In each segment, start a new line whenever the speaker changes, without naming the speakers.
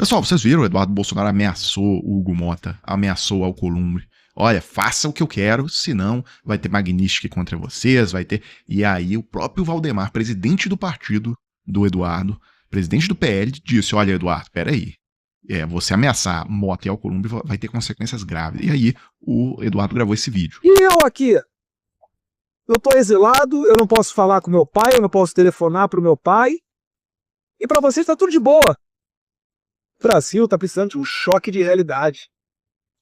Pessoal, vocês viram, o Eduardo Bolsonaro ameaçou o Hugo Mota, ameaçou o Alcolumbre. Olha, faça o que eu quero, senão vai ter Magnitsky contra vocês, vai ter... E aí o próprio Valdemar, presidente do partido do Eduardo, presidente do PL, disse, olha, Eduardo, peraí, você ameaçar Mota e Alcolumbre vai ter consequências graves. E aí o Eduardo gravou esse vídeo.
E eu aqui? Eu tô exilado, eu não posso falar com meu pai, eu não posso telefonar pro meu pai. E pra vocês tá tudo de boa. O Brasil tá precisando de um choque de realidade.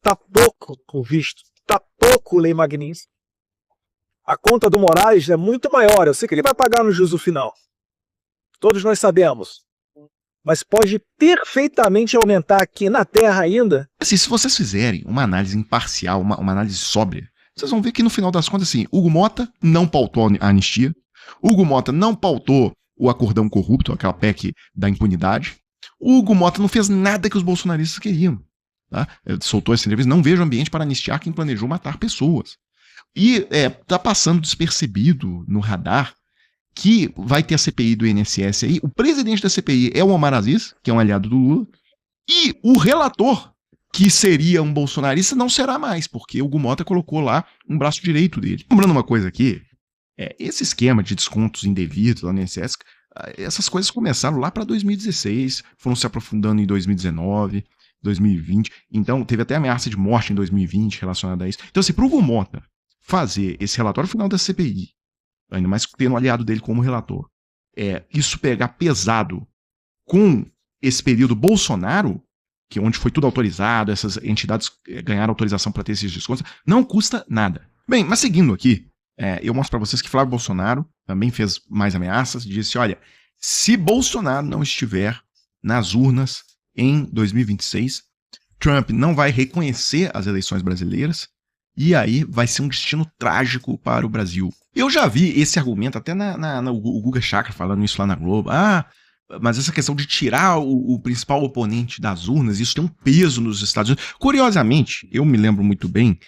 Tá pouco com visto, tá pouco Lei Magnitsky. A conta do Moraes é muito maior, eu sei que ele vai pagar no juízo final. Todos nós sabemos. Mas pode perfeitamente aumentar aqui na Terra ainda.
Assim, se vocês fizerem uma análise imparcial, uma análise sóbria, vocês vão ver que no final das contas, assim, Hugo Mota não pautou a anistia, Hugo Mota não pautou o acordão corrupto, aquela PEC da impunidade, o Hugo Mota não fez nada que os bolsonaristas queriam. Tá? Ele soltou essa entrevista, não vejo ambiente para anistiar quem planejou matar pessoas. E tá passando despercebido no radar que vai ter a CPI do INSS aí, o presidente da CPI é o Omar Aziz, que é um aliado do Lula, e o relator, que seria um bolsonarista, não será mais, porque o Hugo Mota colocou lá um braço direito dele. Lembrando uma coisa aqui, esse esquema de descontos indevidos lá no INSS, essas coisas começaram lá para 2016, foram se aprofundando em 2019, 2020, então teve até ameaça de morte em 2020 relacionada a isso. Então, assim, para o Hugo Mota fazer esse relatório final da CPI, ainda mais tendo um aliado dele como relator, isso pegar pesado com esse período Bolsonaro, que onde foi tudo autorizado, essas entidades ganharam autorização para ter esses descontos, não custa nada. Bem, mas seguindo aqui, eu mostro para vocês que Flávio Bolsonaro também fez mais ameaças, disse, olha, se Bolsonaro não estiver nas urnas em 2026, Trump não vai reconhecer as eleições brasileiras, e aí vai ser um destino trágico para o Brasil. Eu já vi esse argumento até no Guga Chakra falando isso lá na Globo. Mas essa questão de tirar o principal oponente das urnas, isso tem um peso nos Estados Unidos. Curiosamente, eu me lembro muito bem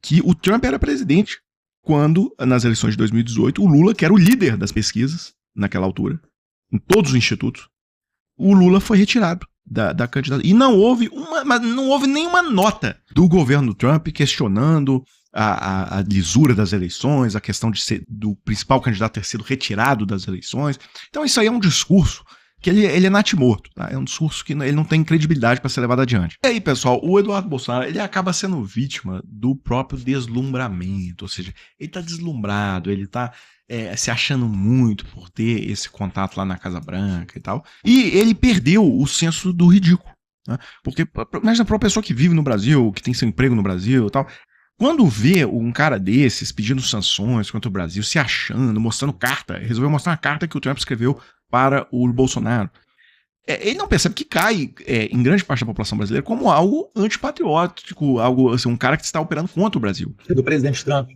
que o Trump era presidente quando, nas eleições de 2018, o Lula, que era o líder das pesquisas naquela altura, em todos os institutos, o Lula foi retirado da candidatura. E não houve nenhuma nota do governo Trump questionando a lisura das eleições, a questão do principal candidato ter sido retirado das eleições. Então isso aí é um discurso que ele é natimorto, tá? É um discurso que ele não tem credibilidade para ser levado adiante. E aí, pessoal, o Eduardo Bolsonaro, ele acaba sendo vítima do próprio deslumbramento, ou seja, ele tá deslumbrado, ele tá se achando muito por ter esse contato lá na Casa Branca e tal, e ele perdeu o senso do ridículo, né? Porque, imagina para uma pessoa que vive no Brasil, que tem seu emprego no Brasil e tal, quando vê um cara desses pedindo sanções contra o Brasil, se achando, mostrando carta, resolveu mostrar uma carta que o Trump escreveu para o Bolsonaro, ele não percebe que cai em grande parte da população brasileira como algo antipatriótico, algo assim, um cara que está operando contra o Brasil.
Do presidente Trump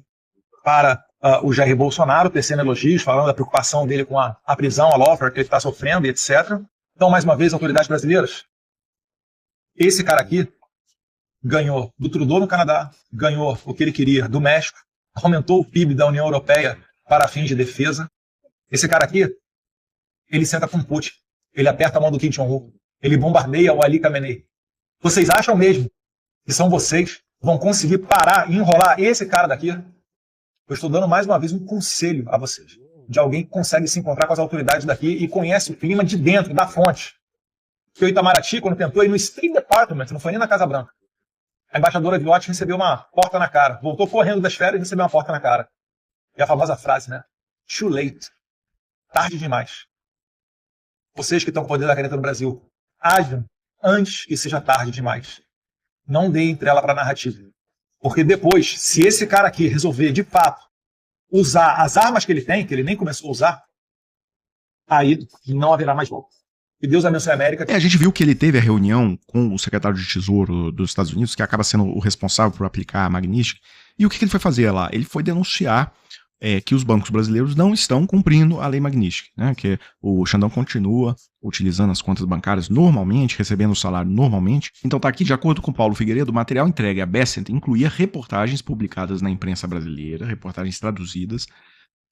para o Jair Bolsonaro, tecendo elogios, falando da preocupação dele com a prisão, a lawfare que ele está sofrendo e etc. Então, mais uma vez, autoridades brasileiras, esse cara aqui ganhou do Trudeau no Canadá, ganhou o que ele queria do México, aumentou o PIB da União Europeia para fins de defesa. Esse cara aqui, ele senta com Putin, ele aperta a mão do Kim Jong-un, ele bombardeia o Ali Khamenei. Vocês acham mesmo que são vocês que vão conseguir parar e enrolar esse cara daqui? Eu estou dando mais uma vez um conselho a vocês, de alguém que consegue se encontrar com as autoridades daqui e conhece o clima de dentro, da fonte. Porque o Itamaraty, quando tentou ir no State Department, não foi nem na Casa Branca, a embaixadora Viotti recebeu uma porta na cara, voltou correndo das férias e recebeu uma porta na cara. E a famosa frase, né? Too late. Tarde demais. Vocês que estão com o poder da caneta no Brasil, ajam antes que seja tarde demais. Não deem trela para a narrativa. Porque depois, se esse cara aqui resolver, de fato, usar as armas que ele tem, que ele nem começou a usar, aí não haverá mais volta. Que Deus abençoe a América.
A gente viu que ele teve a reunião com o secretário de Tesouro dos Estados Unidos, que acaba sendo o responsável por aplicar a Magnitsky. E o que ele foi fazer lá? Ele foi denunciar que os bancos brasileiros não estão cumprindo a lei Magnitsky, né? Que o Xandão continua utilizando as contas bancárias normalmente, recebendo o salário normalmente. Então tá aqui, de acordo com Paulo Figueiredo, o material entregue à Bessent incluía reportagens publicadas na imprensa brasileira, reportagens traduzidas,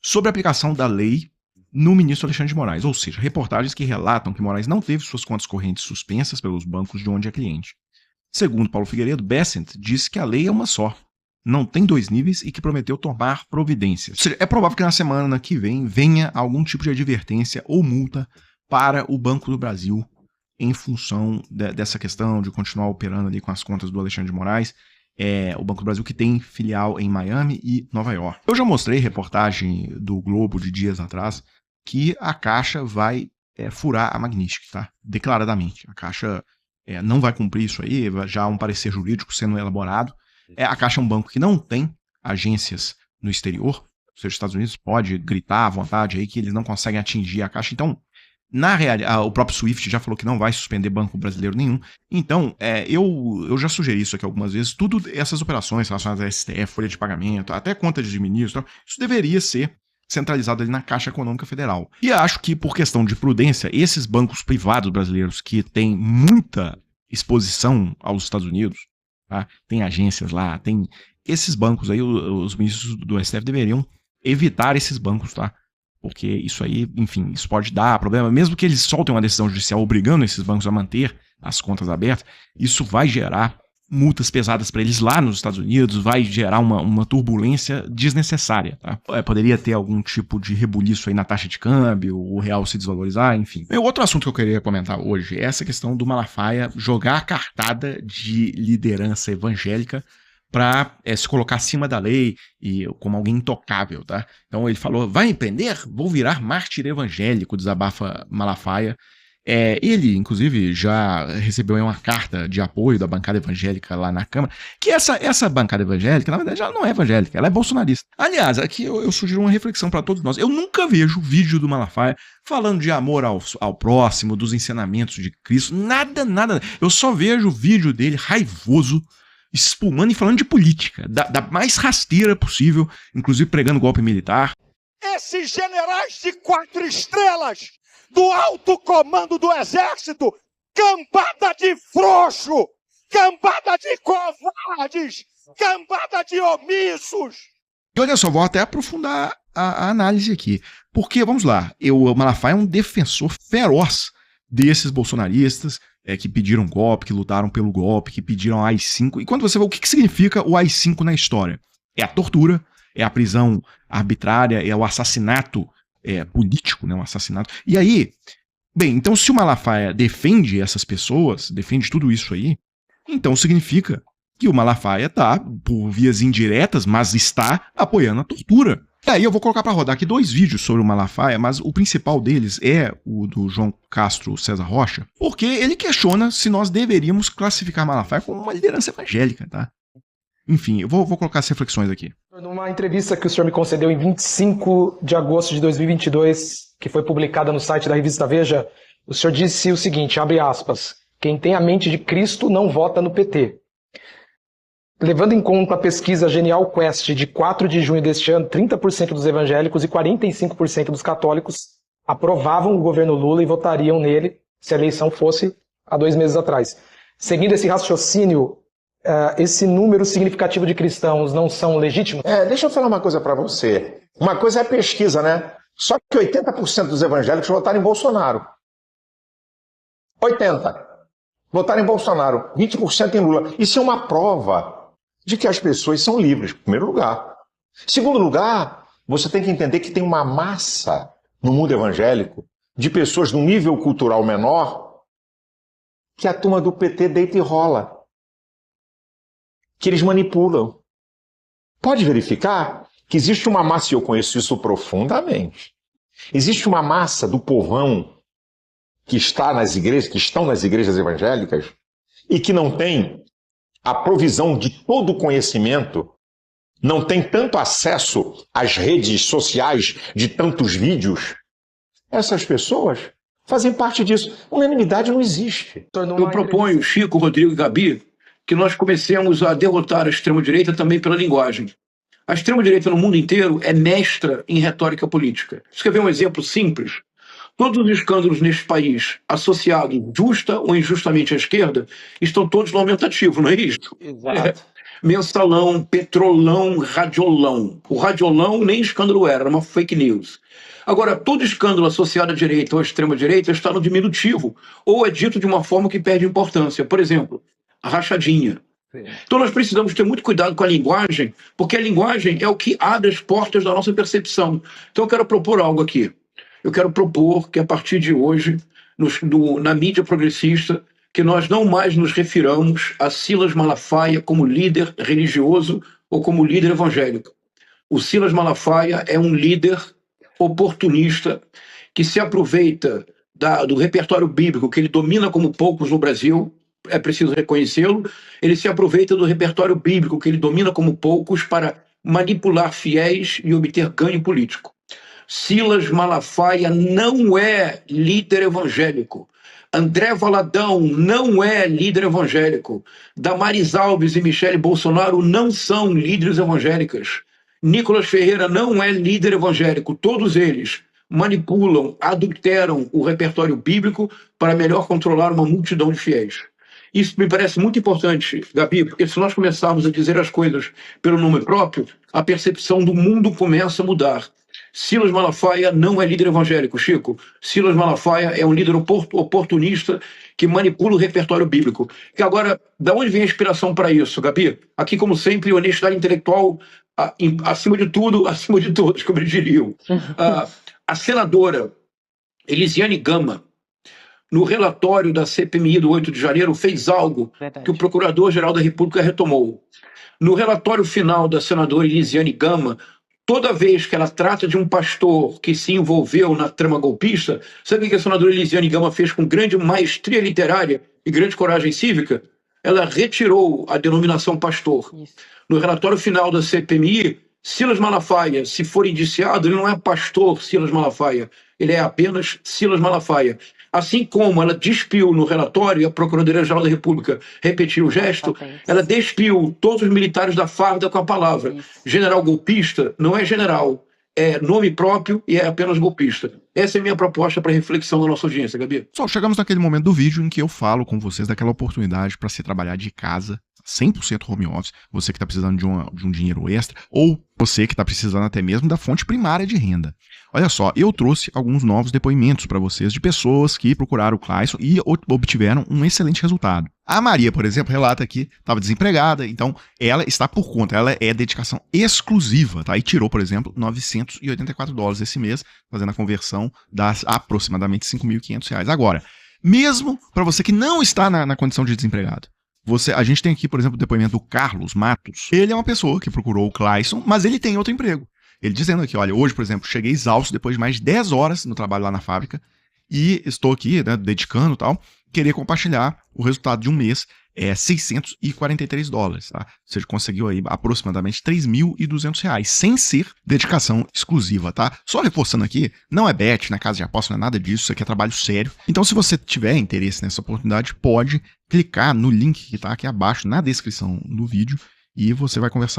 sobre a aplicação da lei no ministro Alexandre de Moraes, ou seja, reportagens que relatam que Moraes não teve suas contas correntes suspensas pelos bancos de onde é cliente. Segundo Paulo Figueiredo, Bessent disse que a lei é uma só, não tem dois níveis e que prometeu tomar providências. Ou seja, é provável que na semana que vem venha algum tipo de advertência ou multa para o Banco do Brasil em função dessa questão de continuar operando ali com as contas do Alexandre de Moraes, o Banco do Brasil que tem filial em Miami e Nova York. Eu já mostrei reportagem do Globo de dias atrás que a Caixa vai furar a Magnitsky, tá? Declaradamente. A Caixa não vai cumprir isso aí, já há um parecer jurídico sendo elaborado. A Caixa é um banco que não tem agências no exterior, ou seja, os Estados Unidos pode gritar à vontade aí que eles não conseguem atingir a Caixa. Então, na realidade, o próprio SWIFT já falou que não vai suspender banco brasileiro nenhum. Então, eu já sugeri isso aqui algumas vezes. Tudo essas operações relacionadas a STF, folha de pagamento, até conta de ministro, isso deveria ser centralizado ali na Caixa Econômica Federal. E acho que, por questão de prudência, esses bancos privados brasileiros que têm muita exposição aos Estados Unidos, tá? Tem agências lá, tem esses bancos aí, os ministros do STF deveriam evitar esses bancos, tá? Porque isso aí, enfim, isso pode dar problema. Mesmo que eles soltem uma decisão judicial obrigando esses bancos a manter as contas abertas, isso vai gerar multas pesadas para eles lá nos Estados Unidos, vai gerar uma turbulência desnecessária, tá? Poderia ter algum tipo de rebuliço aí na taxa de câmbio, o real se desvalorizar, enfim. E outro assunto que eu queria comentar hoje é essa questão do Malafaia jogar a cartada de liderança evangélica para se colocar acima da lei e como alguém intocável, tá? Então ele falou, vai me prender? Vou virar mártir evangélico, desabafa Malafaia. Ele, inclusive, já recebeu uma carta de apoio da bancada evangélica lá na Câmara, que essa bancada evangélica, na verdade, ela não é evangélica, ela é bolsonarista. Aliás, aqui eu sugiro uma reflexão para todos nós. Eu nunca vejo vídeo do Malafaia falando de amor ao próximo, dos ensinamentos de Cristo, nada. Eu só vejo o vídeo dele raivoso, espumando e falando de política, da mais rasteira possível, inclusive pregando golpe militar.
Esses generais de 4 estrelas do alto comando do exército, cambada de frouxo, cambada de covardes, cambada de omissos.
E olha só, vou até aprofundar a análise aqui, porque, vamos lá, o Malafaia é um defensor feroz desses bolsonaristas, que pediram golpe, que lutaram pelo golpe, que pediram a AI-5. E quando você vê o que significa o AI-5 na história? É a tortura, é a prisão arbitrária, é o assassinato político, né, um assassinato. E aí, bem, então se o Malafaia defende essas pessoas, defende tudo isso aí, então significa que o Malafaia tá, por vias indiretas, mas está apoiando a tortura. E aí eu vou colocar para rodar aqui 2 vídeos sobre o Malafaia, mas o principal deles é o do João Castro César Rocha, porque ele questiona se nós deveríamos classificar Malafaia como uma liderança evangélica, tá? Enfim, eu vou colocar as reflexões aqui.
Numa entrevista que o senhor me concedeu em 25 de agosto de 2022, que foi publicada no site da revista Veja, o senhor disse o seguinte, abre aspas, quem tem a mente de Cristo não vota no PT. Levando em conta a pesquisa Genial Quest de 4 de junho deste ano, 30% dos evangélicos e 45% dos católicos aprovavam o governo Lula e votariam nele se a eleição fosse há 2 meses atrás. Seguindo esse raciocínio, esse número significativo de cristãos não são legítimos?
Deixa eu falar uma coisa para você. Uma coisa é a pesquisa, né? Só que 80% dos evangélicos votaram em Bolsonaro. 80%. Votaram em Bolsonaro. 20% em Lula. Isso é uma prova de que as pessoas são livres, em primeiro lugar. Segundo lugar, você tem que entender que tem uma massa no mundo evangélico de pessoas de um nível cultural menor que a turma do PT deita e rola. Que eles manipulam. Pode verificar que existe uma massa, e eu conheço isso profundamente, existe uma massa do povão que está nas igrejas, que estão nas igrejas evangélicas e que não tem a provisão de todo o conhecimento, não tem tanto acesso às redes sociais de tantos vídeos. Essas pessoas fazem parte disso. Unanimidade não existe.
Eu proponho, Chico, Rodrigo e Gabi, que nós comecemos a derrotar a extrema-direita também pela linguagem. A extrema-direita no mundo inteiro é mestra em retórica política. Você quer ver um exemplo simples? Todos os escândalos neste país associados justa ou injustamente à esquerda estão todos no aumentativo, não é isso?
Exato.
Mensalão, Petrolão, Radiolão. O Radiolão nem escândalo era uma fake news. Agora, todo escândalo associado à direita ou à extrema-direita está no diminutivo, ou é dito de uma forma que perde importância. Por exemplo, a rachadinha. Então nós precisamos ter muito cuidado com a linguagem, porque a linguagem é o que abre as portas da nossa percepção. Então eu quero propor algo aqui. Eu quero propor que a partir de hoje, na mídia progressista, que nós não mais nos refiramos a Silas Malafaia como líder religioso ou como líder evangélico. O Silas Malafaia é um líder oportunista que se aproveita do repertório bíblico que ele domina como poucos no Brasil, é preciso reconhecê-lo. Ele se aproveita do repertório bíblico que ele domina como poucos para manipular fiéis e obter ganho político. Silas Malafaia não é líder evangélico. André Valadão não é líder evangélico. Damares Alves e Michele Bolsonaro não são líderes evangélicas. Nicolas Ferreira não é líder evangélico. Todos eles manipulam, adulteram o repertório bíblico para melhor controlar uma multidão de fiéis. Isso me parece muito importante, Gabi, porque se nós começarmos a dizer as coisas pelo nome próprio, a percepção do mundo começa a mudar. Silas Malafaia não é líder evangélico, Chico. Silas Malafaia é um líder oportunista que manipula o repertório bíblico. E agora, da onde vem a inspiração para isso, Gabi? Aqui, como sempre, honestidade intelectual acima de tudo, acima de todos, como eles diriam. A senadora Elisiane Gama, no relatório da CPMI do 8 de janeiro, fez algo que o Procurador-Geral da República retomou. No relatório final da senadora Elisiane Gama, toda vez que ela trata de um pastor que se envolveu na trama golpista, sabe o que a senadora Elisiane Gama fez com grande maestria literária e grande coragem cívica? Ela retirou a denominação pastor. No relatório final da CPMI, Silas Malafaia, se for indiciado, ele não é pastor Silas Malafaia, ele é apenas Silas Malafaia. Assim como ela despiu no relatório, e a Procuradoria-Geral da República repetiu o gesto, ela despiu todos os militares da farda com a palavra. General golpista não é general, é nome próprio e é apenas golpista. Essa é a minha proposta para reflexão da nossa audiência, Gabi.
Pessoal, chegamos naquele momento do vídeo em que eu falo com vocês daquela oportunidade para se trabalhar de casa, 100% home office, você que está precisando de um dinheiro extra, ou você que está precisando até mesmo da fonte primária de renda. Olha só, eu trouxe alguns novos depoimentos para vocês de pessoas que procuraram o Clayson e obtiveram um excelente resultado. A Maria, por exemplo, relata que estava desempregada, então ela está por conta, ela é dedicação exclusiva, tá? E tirou, por exemplo, $984 esse mês, fazendo a conversão das aproximadamente R$5.500. Agora, mesmo para você que não está na condição de desempregado, a gente tem aqui, por exemplo, o depoimento do Carlos Matos. Ele é uma pessoa que procurou o Clayson, mas ele tem outro emprego. Ele dizendo aqui, olha, hoje, por exemplo, cheguei exausto depois de mais de 10 horas no trabalho lá na fábrica e estou aqui, né, dedicando e tal, querer compartilhar o resultado de um mês, $643, tá? Ou seja, conseguiu aí aproximadamente R$3.200, sem ser dedicação exclusiva, tá? Só reforçando aqui, não é bet, na casa de aposta, não é nada disso, isso aqui é trabalho sério. Então, se você tiver interesse nessa oportunidade, pode clicar no link que tá aqui abaixo, na descrição do vídeo, e você vai conversar